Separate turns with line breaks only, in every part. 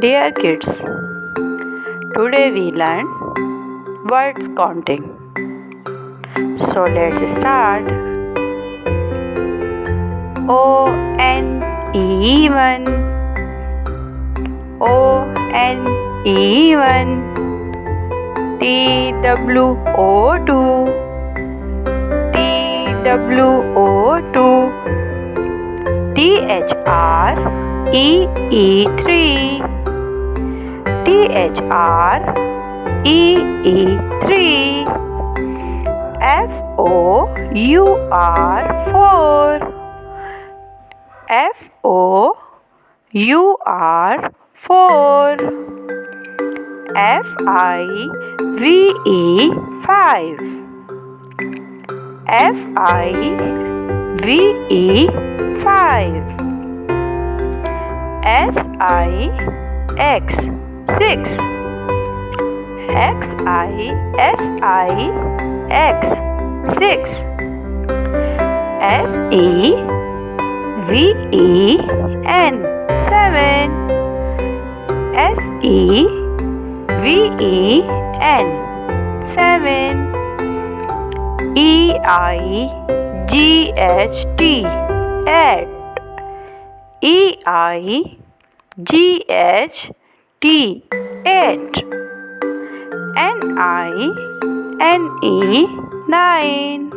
Dear kids, today we learn words counting. So let's start. O-N-E-1, O-N-E-1, T-W-O-2, T-W-O-2, T-H-R-E-E-3, T-H-R-E-E-3, F-O-U-R-4, F-O-U-R-4, F-I-V-E-5, F-I-V-E-5, S-I-X-6, X-I-S-I-X-6, S-E-V-E-N 7, S-E-V-E-N 7, E-I-G-H-T 8, E-I-G-H-T 8, N-I-N-E 9,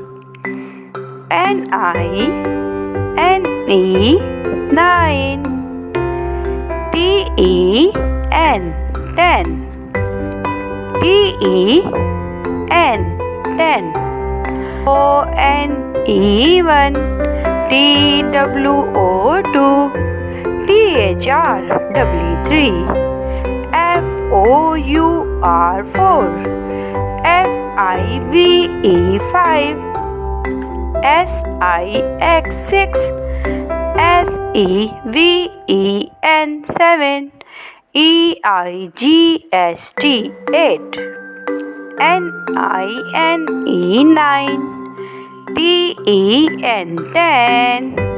N-I-N-E 9, T-E-N 10, T-E-N 10, O-N-E-1, T-W-O-2, T-H-R-W-3, F-O-U-R-4, F-I-V-E-5, S-I-X-6, S-E-V-E-N 7, E-I-G-H-T 8, N-I-N-E 9, T-E-N 10.